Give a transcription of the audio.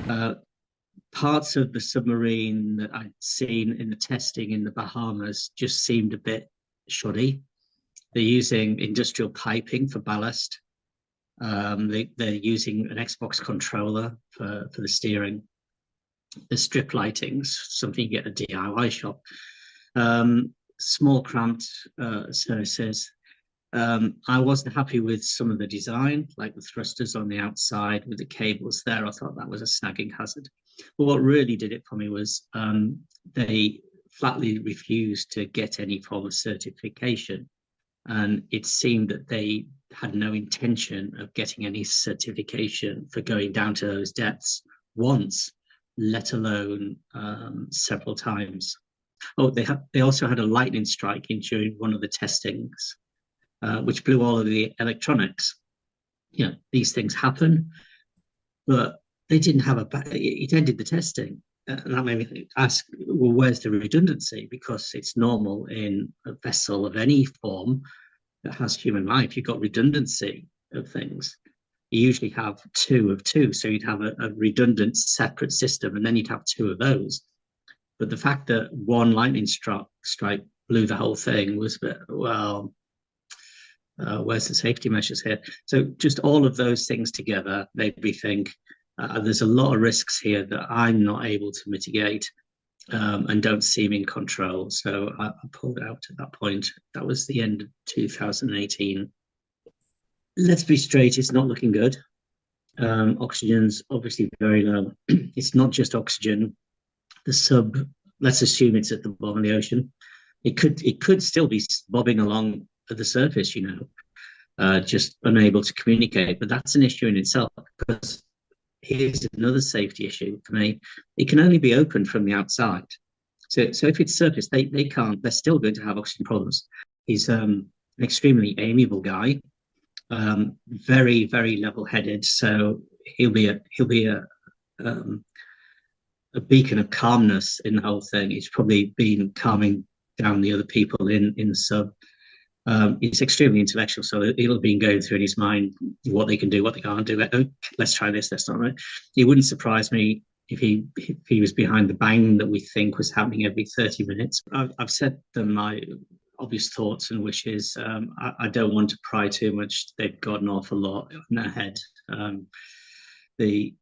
Uh, Parts of the submarine that I'd seen in the testing in the Bahamas just seemed a bit shoddy. They're using industrial piping for ballast. They're using an Xbox controller for the steering. The strip lightings, something you get at a DIY shop. Small cramped surfaces. I wasn't happy with some of the design, like the thrusters on the outside with the cables there. I thought that was a snagging hazard. But what really did it for me was they flatly refused to get any form of certification. And it seemed that they had no intention of getting any certification for going down to those depths once, let alone several times. Oh, they also had a lightning strike in during one of the testings, which blew all of the electronics. You know, these things happen, but they didn't have it ended the testing. And that made me ask, well, where's the redundancy? Because it's normal in a vessel of any form that has human life. You've got redundancy of things. You usually have two of two. So you'd have a redundant separate system, and then you'd have two of those. But the fact that one lightning strike blew the whole thing was, well, where's the safety measures here? So just all of those things together made me think there's a lot of risks here that I'm not able to mitigate and don't seem in control. So I pulled out at that point. That was the end of 2018. Let's be straight, it's not looking good. Oxygen's obviously very low. It's not just oxygen. The sub, let's assume it's at the bottom of the ocean. It could still be bobbing along at the surface, just unable to communicate. But that's an issue in itself because here's another safety issue for me. It can only be opened from the outside. So if it's surface, they can't. They're still going to have oxygen problems. He's an extremely amiable guy, very very level-headed. So um, a beacon of calmness in the whole thing. He's probably been calming down the other people in the sub. He's extremely intellectual, so he'll have been going through in his mind what they can do, what they can't do. Oh, let's try this. That's not right. It wouldn't surprise me if he was behind the bang that we think was happening every 30 minutes. I've said them my obvious thoughts and wishes. I don't want to pry too much. They've got an awful lot in their head. The